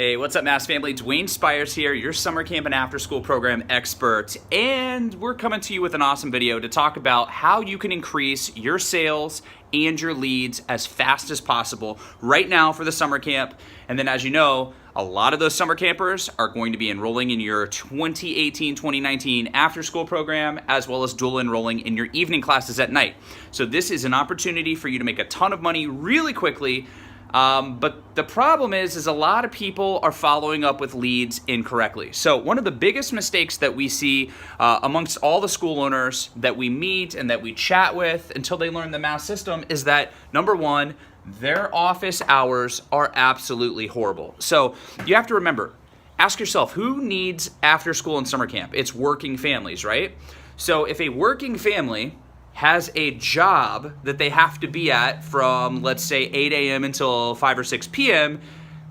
Hey, what's up, Mass Family? Dwayne Spires here, your summer camp and after school program expert, and we're coming to you with an awesome video to talk about how you can increase your sales and your leads as fast as possible right now for the summer camp. And then, as you know, a lot of those summer campers are going to be enrolling in your 2018-2019 after school program, as well as dual enrolling in your evening classes at night. So this is an opportunity for you to make a ton of money really quickly. But the problem is a lot of people are following up with leads incorrectly. So one of the biggest mistakes that we see amongst all the school owners that we meet and that we chat with until they learn the math system is that, number one, their office hours are absolutely horrible. So you have to remember, ask yourself, who needs after school and summer camp? It's working families, right? So if a working family has a job that they have to be at from, let's say, 8 a.m. until 5 or 6 p.m.,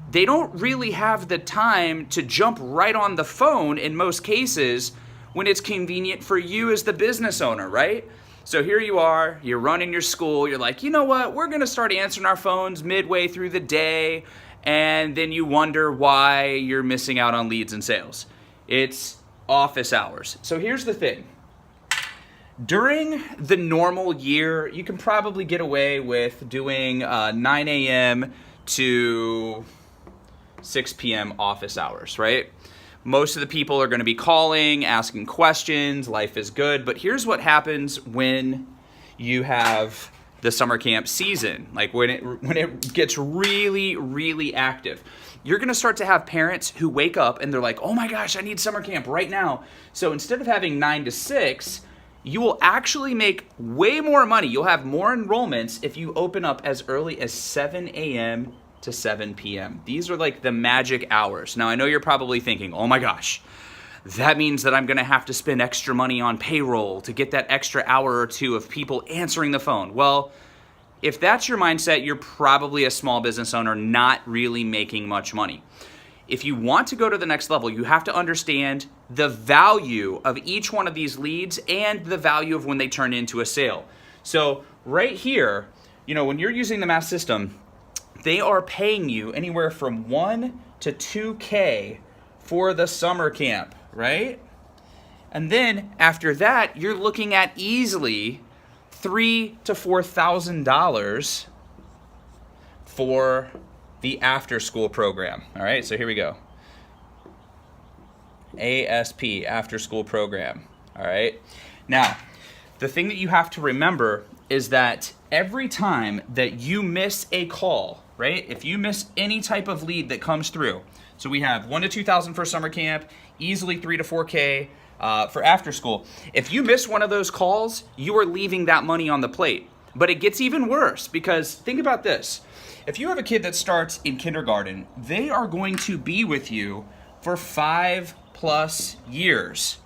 they don't really have the time to jump right on the phone in most cases when it's convenient for you as the business owner, right? So here you are, you're running your school, you're like, you know what, we're gonna start answering our phones midway through the day, and then you wonder why you're missing out on leads and sales. It's office hours. So here's the thing. During the normal year, you can probably get away with doing 9 a.m. to 6 p.m. office hours, right? Most of the people are going to be calling, asking questions, life is good. But here's what happens when you have the summer camp season, like when it gets really, really active. You're going to start to have parents who wake up and they're like, oh my gosh, I need summer camp right now. So instead of having 9 to 6, you will actually make way more money. You'll have more enrollments if you open up as early as 7 a.m. to 7 p.m. These are like the magic hours. Now, I know you're probably thinking, oh my gosh, that means that I'm gonna have to spend extra money on payroll to get that extra hour or two of people answering the phone. Well, if that's your mindset, you're probably a small business owner not really making much money. If you want to go to the next level, you have to understand the value of each one of these leads and the value of when they turn into a sale. So right here, when you're using the math system, they are paying you anywhere from $1 to $2K for the summer camp, right? And then after that, you're looking at easily $3,000 to $4,000 for the after school program. All right, so here we go. ASP, after school program. All right. Now, the thing that you have to remember is that every time that you miss a call, right? If you miss any type of lead that comes through, so we have $1,000 to $2,000 for summer camp, easily $3,000 to $4,000 for after school. If you miss one of those calls, you are leaving that money on the plate. But it gets even worse because think about this. If you have a kid that starts in kindergarten, they are going to be with you for 5+ years.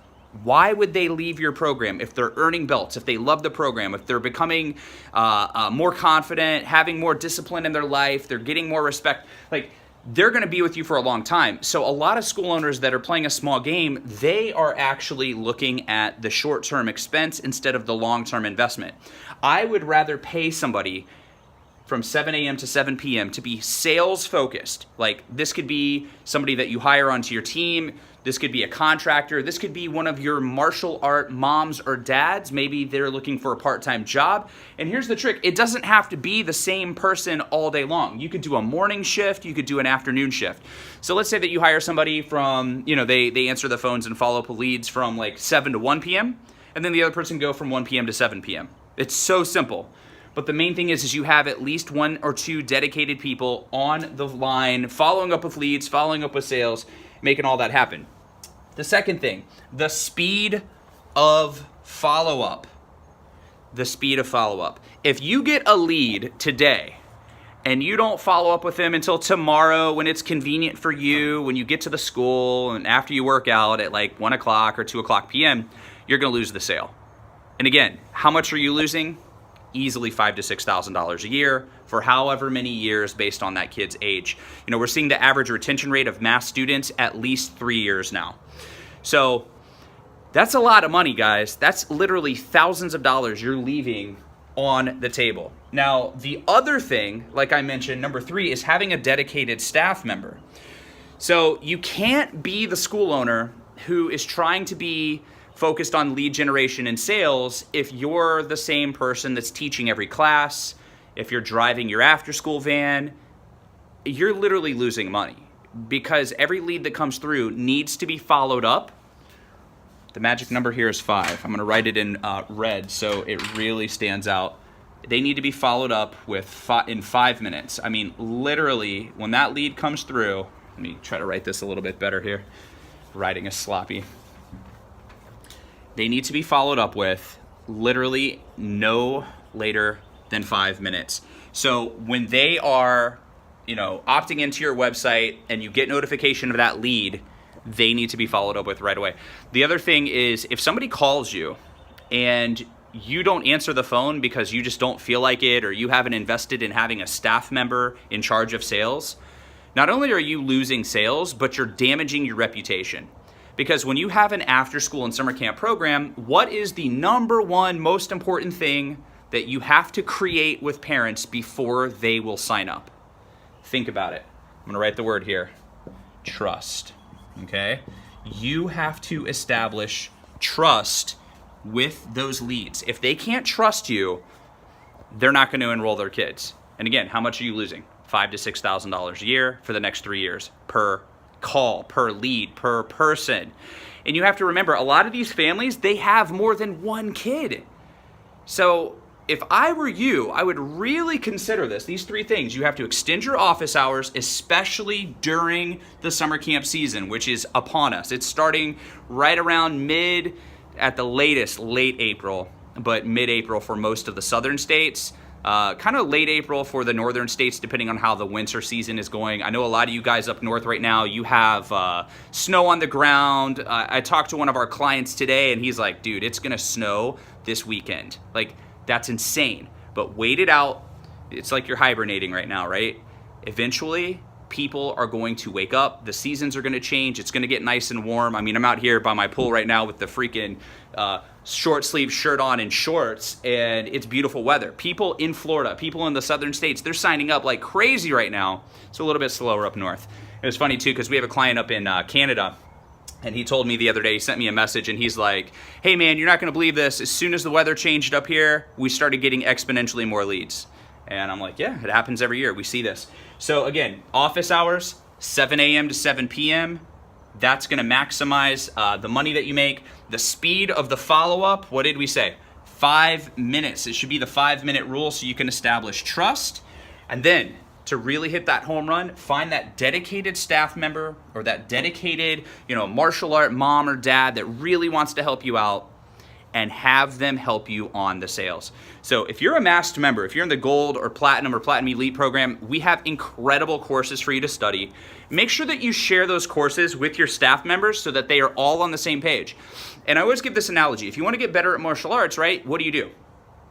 Why would they leave your program if they're earning belts, if they love the program, if they're becoming more confident, having more discipline in their life, they're getting more respect? Like, they're going to be with you for a long time. So a lot of school owners that are playing a small game, they are actually looking at the short-term expense instead of the long-term investment. I would rather pay somebody from 7 a.m. to 7 p.m. to be sales focused. Like, this could be somebody that you hire onto your team. This could be a contractor. This could be one of your martial art moms or dads. Maybe they're looking for a part-time job. And here's the trick. It doesn't have to be the same person all day long. You could do a morning shift. You could do an afternoon shift. So let's say that you hire somebody from, they answer the phones and follow up leads from like 7 to 1 p.m. And then the other person go from 1 p.m. to 7 p.m. It's so simple. But the main thing is you have at least 1 or 2 dedicated people on the line, following up with leads, following up with sales, making all that happen. The second thing, the speed of follow-up. The speed of follow-up. If you get a lead today and you don't follow up with them until tomorrow when it's convenient for you, when you get to the school and after you work out at like 1 o'clock or 2 o'clock p.m., you're going to lose the sale. And again, how much are you losing? Easily $5,000 to $6,000 a year for however many years based on that kid's age. We're seeing the average retention rate of math students at least 3 years now. So that's a lot of money, guys. That's literally thousands of dollars you're leaving on the table. Now, the other thing, like I mentioned, number 3 is having a dedicated staff member. So you can't be the school owner who is trying to be focused on lead generation and sales if you're the same person that's teaching every class, if you're driving your after-school van. You're literally losing money because every lead that comes through needs to be followed up. The magic number here is 5. I'm gonna write it in red so it really stands out. They need to be followed up with in 5 minutes. I mean, literally, when that lead comes through, let me try to write this a little bit better here. Writing is sloppy. They need to be followed up with literally no later than 5 minutes. So when they are, opting into your website and you get notification of that lead, they need to be followed up with right away. The other thing is if somebody calls you and you don't answer the phone because you just don't feel like it, or you haven't invested in having a staff member in charge of sales, not only are you losing sales, but you're damaging your reputation. Because when you have an after school and summer camp program, what is the number one most important thing that you have to create with parents before they will sign up? Think about it. I'm gonna write the word here. Trust, okay? You have to establish trust with those leads. If they can't trust you, they're not gonna enroll their kids. And again, how much are you losing? $5,000 to $6,000 a year for the next 3 years per call, per lead, per person. And you have to remember, a lot of these families, they have more than one kid. So if I were you, I would really consider this. These 3 things. You have to extend your office hours, especially during the summer camp season, which is upon us. It's starting right around at the latest, late April, but mid-April for most of the southern states. Kind of late April for the northern states, depending on how the winter season is going. I know a lot of you guys up north right now, you have snow on the ground. I talked to one of our clients today and he's like, dude, it's gonna snow this weekend. Like, that's insane. But wait it out. It's like you're hibernating right now, right? Eventually, people are going to wake up. The seasons are gonna change. It's gonna get nice and warm. I mean, I'm out here by my pool right now with the freaking short sleeve shirt on and shorts, and it's beautiful weather. People in Florida, people in the southern states, they're signing up like crazy right now. It's a little bit slower up north. It was funny too, because we have a client up in Canada, and he told me the other day, he sent me a message and he's like, hey man, you're not gonna believe this. As soon as the weather changed up here, we started getting exponentially more leads. And I'm like, yeah, it happens every year. We see this. So again, office hours, 7 a.m. to 7 p.m. That's gonna maximize the money that you make. The speed of the follow-up, what did we say? 5 minutes. It should be the 5-minute rule so you can establish trust. And then to really hit that home run, find that dedicated staff member or that dedicated, martial art mom or dad that really wants to help you out, and have them help you on the sales. So if you're a masked member, if you're in the gold or platinum elite program, we have incredible courses for you to study. Make sure that you share those courses with your staff members so that they are all on the same page. And I always give this analogy. If you want to get better at martial arts, right, what do?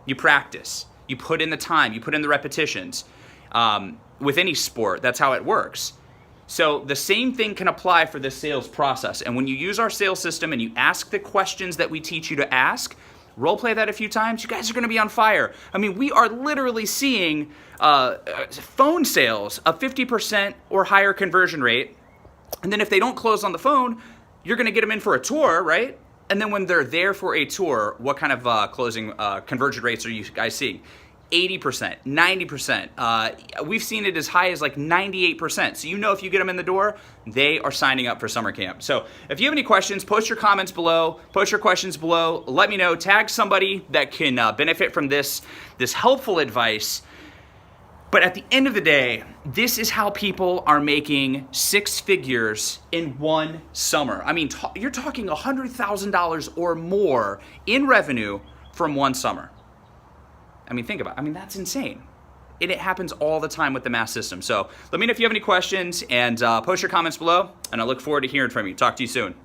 You practice. You put in the time. You put in the repetitions. With any sport, that's how it works. So the same thing can apply for the sales process. And when you use our sales system and you ask the questions that we teach you to ask, role play that a few times, you guys are gonna be on fire. I mean, we are literally seeing phone sales of 50% or higher conversion rate. And then if they don't close on the phone, you're gonna get them in for a tour, right? And then when they're there for a tour, what kind of closing conversion rates are you guys seeing? 80%, 90%. We've seen it as high as like 98%. So if you get them in the door, they are signing up for summer camp. So if you have any questions, post your comments below, post your questions below. Let me know, tag somebody that can benefit from this helpful advice. But at the end of the day, this is how people are making 6 figures in one summer. I mean, you're talking $100,000 or more in revenue from one summer. I mean, think about it. I mean, that's insane. And it happens all the time with the mass system. So let me know if you have any questions and post your comments below, and I look forward to hearing from you. Talk to you soon.